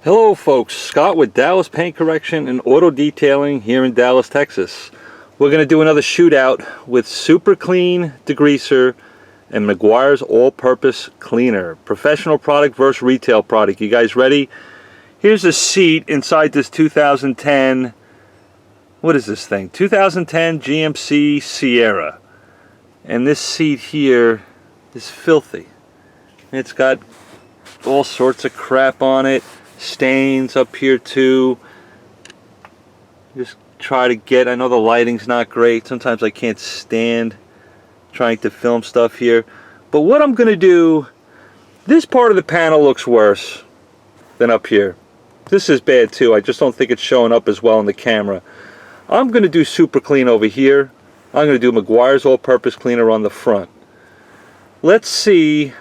Hello folks, Scott with Dallas Paint Correction and Auto Detailing here in Dallas, Texas. We're going to do another shootout with Super Clean Degreaser and Meguiar's All-Purpose Cleaner. Professional product versus retail product. You guys ready? Here's a seat inside this 2010, what is this thing? 2010 GMC Sierra. And this seat here is filthy. It's got all sorts of crap on it. Stains up here too. Just try to get, I know the lighting's not great. Sometimes I can't stand trying to film stuff here. But what I'm going to do, this part of the panel looks worse than up here. This is bad too. I just don't think it's showing up as well in the camera. I'm going to do Super Clean over here. I'm going to do Meguiar's All-Purpose Cleaner on the front. Let's see,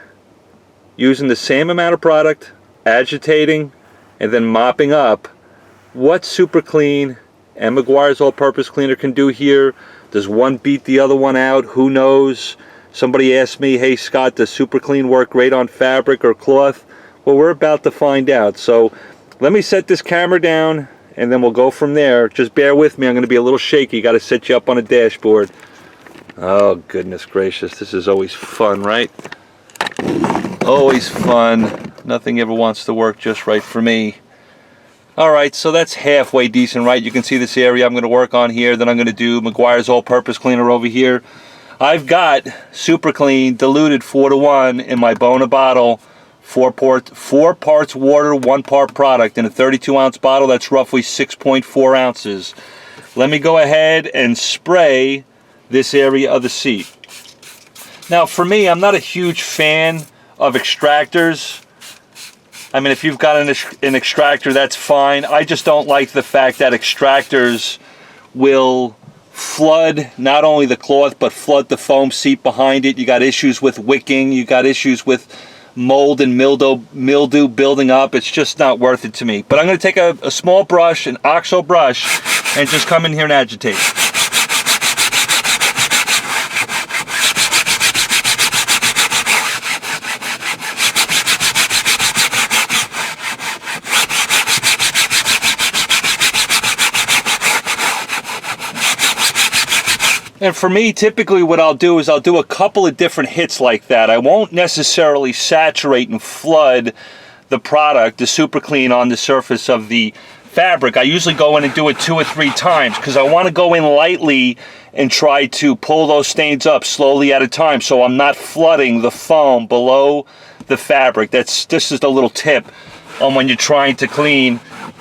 using the same amount of product, agitating, and then mopping up, what Super Clean and Meguiar's All-Purpose Cleaner can do here. Does one beat the other one out? Who knows? Somebody asked me, hey Scott, does Super Clean work great on fabric or cloth? Well, we're about to find out. So let me set this camera down and then we'll go from there. Just bear with me, I'm going to be a little shaky. Got to set you up on a dashboard. Oh goodness gracious, this is always fun, right? Always fun. Nothing ever wants to work just right for me. Alright, so that's halfway decent, right? You can see this area I'm going to work on here. Then I'm going to do Meguiar's All-Purpose Cleaner over here. I've got Super Clean diluted 4:1 in my Bona bottle. 4 parts water, 1 part product. In a 32-ounce bottle, that's roughly 6.4 ounces. Let me go ahead and spray this area of the seat. Now for me, I'm not a huge fan of extractors. I mean, if you've got an extractor, that's fine. I just don't like the fact that extractors will flood not only the cloth, but flood the foam seat behind it. You got issues with wicking. You got issues with mold and mildew building up. It's just not worth it to me. But I'm going to take a small brush, an OXO brush, and just come in here and agitate. And for me, typically what I'll do is I'll do a couple of different hits like that. I won't necessarily saturate and flood the product, the Super Clean, on the surface of the fabric. I usually go in and do it 2 or 3 times because I want to go in lightly and try to pull those stains up slowly at a time so I'm not flooding the foam below the fabric. This is a little tip on when you're trying to clean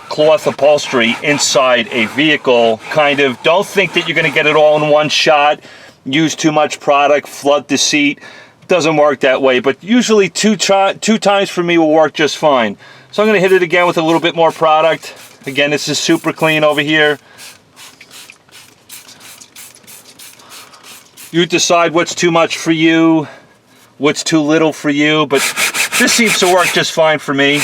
cloth upholstery inside a vehicle. Kind of don't think that you're going to get it all in one shot, use too much product, flood the seat. Doesn't work that way, but usually two times for me will work just fine. So I'm going to hit it again with a little bit more product. Again, this is Super Clean over here. You decide what's too much for you, what's too little for you, but this seems to work just fine for me.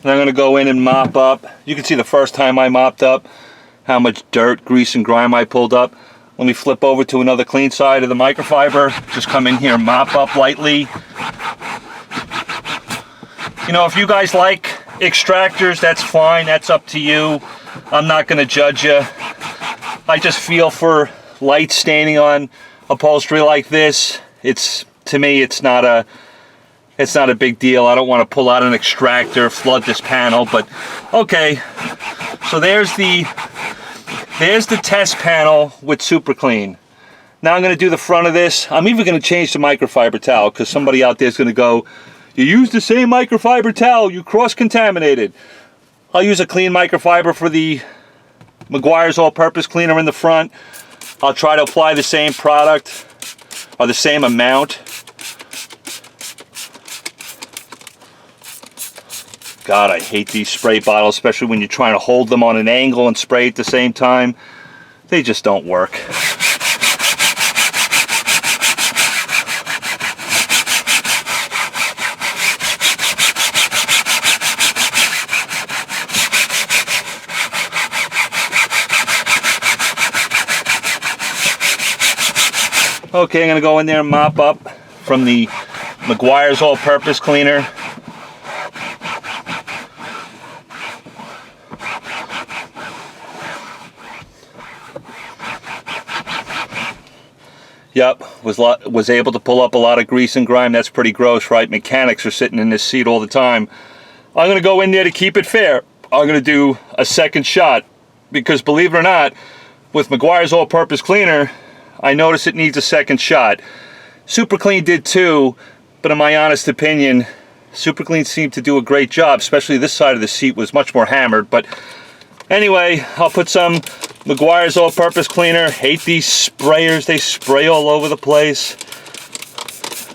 And I'm going to go in and mop up. You can see the first time I mopped up how much dirt, grease, and grime I pulled up. Let me flip over to another clean side of the microfiber. Just come in here and mop up lightly. You know, if you guys like extractors, that's fine. That's up to you. I'm not going to judge you. I just feel for light staining on upholstery like this, to me, it's not a big deal. I don't want to pull out an extractor, flood this panel, but okay. So there's the test panel with Super Clean. Now I'm going to do the front of this. I'm even going to change the microfiber towel because somebody out there is going to go, you used the same microfiber towel, you cross-contaminated. I'll use a clean microfiber for the Meguiar's All-Purpose Cleaner in the front. I'll try to apply the same product or the same amount. God, I hate these spray bottles, especially when you're trying to hold them on an angle and spray at the same time. They just don't work. Okay, I'm gonna go in there and mop up from the Meguiar's all-purpose cleaner. Yep, was able to pull up a lot of grease and grime. That's pretty gross, right? Mechanics are sitting in this seat all the time. I'm going to go in there to keep it fair. I'm going to do a second shot because, believe it or not, with Meguiar's all-purpose cleaner, I notice it needs a second shot. Super Clean did too, but in my honest opinion, Super Clean seemed to do a great job, especially this side of the seat was much more hammered. But anyway, I'll put some Meguiar's all-purpose cleaner. Hate these sprayers. They spray all over the place.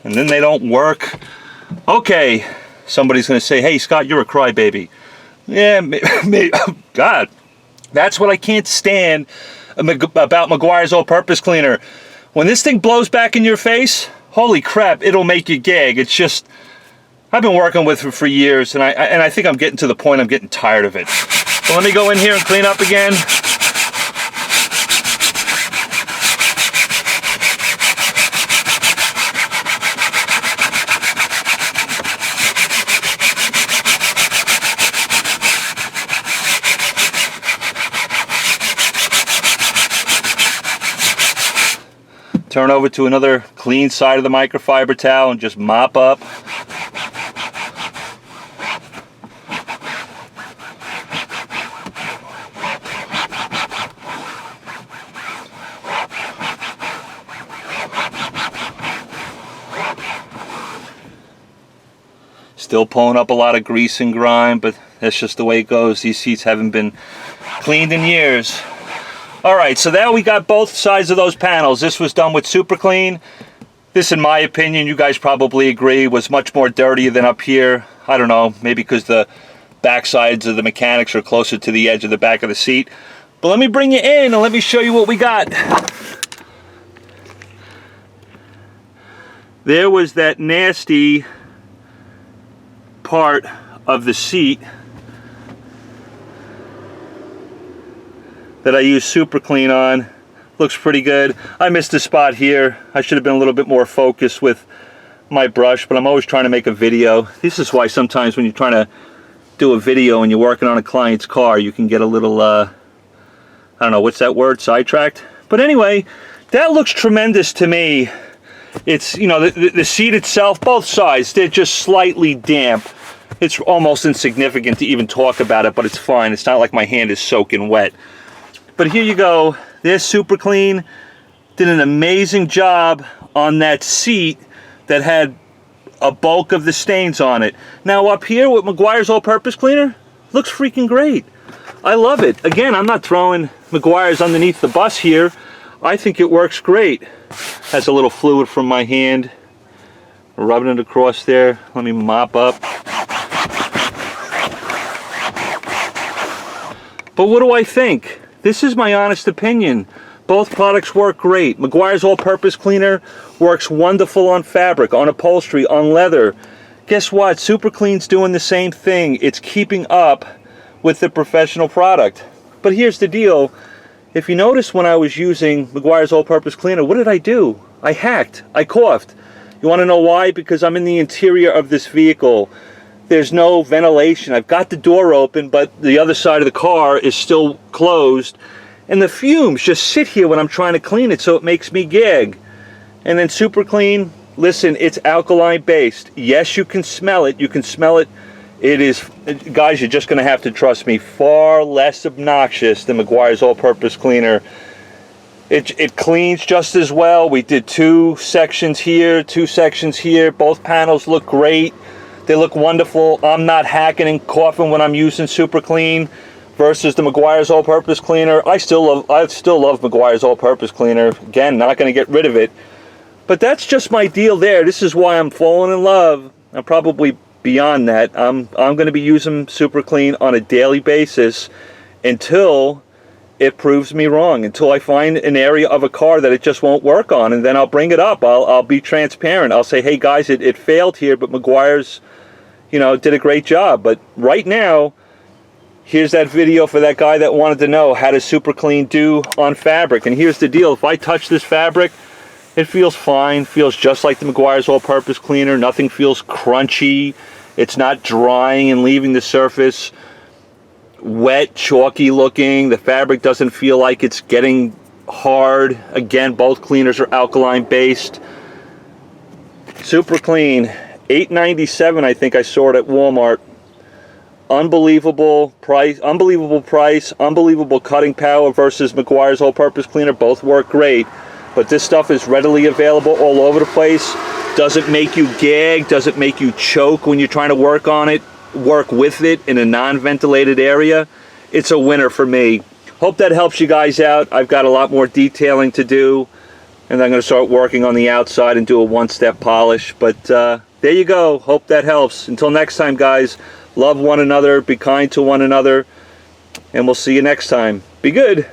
And then they don't work. Okay, somebody's going to say, hey, Scott, you're a crybaby. Yeah, God, that's what I can't stand about Meguiar's all-purpose cleaner. When this thing blows back in your face, holy crap, it'll make you gag. It's just, I've been working with it for years, and I think I'm getting to the point I'm getting tired of it. So let me go in here and clean up again. Turn over to another clean side of the microfiber towel and just mop up. Still pulling up a lot of grease and grime, but that's just the way it goes. These seats haven't been cleaned in years. Alright, so now we got both sides of those panels. This was done with Super Clean. This, in my opinion, you guys probably agree, was much more dirty than up here. I don't know, maybe because the back sides of the mechanics are closer to the edge of the back of the seat. But let me bring you in and let me show you what we got. There was that nasty part of the seat that I use Super Clean on. Looks pretty good. I missed a spot here. I should have been a little bit more focused with my brush, but I'm always trying to make a video. This is why sometimes when you're trying to do a video and you're working on a client's car, you can get a little, I don't know, what's that word, sidetracked? But anyway, that looks tremendous to me. It's, you know, the seat itself, both sides, they're just slightly damp. It's almost insignificant to even talk about it, but it's fine. It's not like my hand is soaking wet. But here you go. There's Super Clean. Did an amazing job on that seat that had a bulk of the stains on it. Now up here with Meguiar's all-purpose cleaner, looks freaking great. I love it. Again, I'm not throwing Meguiar's underneath the bus here. I think it works great. Has a little fluid from my hand. Rubbing it across there. Let me mop up. But what do I think? This is my honest opinion. Both products work great. Meguiar's all-purpose cleaner works wonderful on fabric, on upholstery, on leather. Guess what? Super Clean's doing the same thing. It's keeping up with the professional product. But here's the deal. If you notice when I was using Meguiar's all-purpose cleaner, what did I do? I hacked. I coughed. You want to know why? Because I'm in the interior of this vehicle. There's no ventilation. I've got the door open, but the other side of the car is still closed. And the fumes just sit here when I'm trying to clean it, so it makes me gag. And then Super Clean, listen, it's alkaline based. Yes, you can smell it. You can smell it. It is, guys, you're just going to have to trust me, far less obnoxious than Meguiar's all-purpose cleaner. It cleans just as well. We did 2 sections here, 2 sections here. Both panels look great. They look wonderful. I'm not hacking and coughing when I'm using Super Clean versus the Meguiar's all-purpose cleaner. I still love Meguiar's all-purpose cleaner. Again, not going to get rid of it. But that's just my deal there. This is why I'm falling in love. I'm probably beyond that. I'm going to be using Super Clean on a daily basis until it proves me wrong, until I find an area of a car that it just won't work on, and then I'll bring it up. I'll be transparent. I'll say, hey guys, it failed here, but Meguiar's, you know, did a great job. But right now, here's that video for that guy that wanted to know how does Super Clean do on fabric. And here's the deal. If I touch this fabric, It feels fine, feels just like the Meguiar's all-purpose cleaner. Nothing feels crunchy. It's not drying and leaving the surface wet, chalky looking. The fabric doesn't feel like it's getting hard. Again, both cleaners are alkaline based. Super clean. $8.97, I think I saw it at Walmart. Unbelievable price, unbelievable cutting power versus Meguiar's all-purpose cleaner. Both work great, but this stuff is readily available all over the place. Doesn't make you gag, doesn't make you choke when you're trying to work on it, work with it in a non-ventilated area. It's a winner for me. Hope that helps you guys out. I've got a lot more detailing to do, and I'm going to start working on the outside and do a one-step polish. But there you go. Hope that helps. Until next time, guys, love one another, be kind to one another, and we'll see you next time. Be good.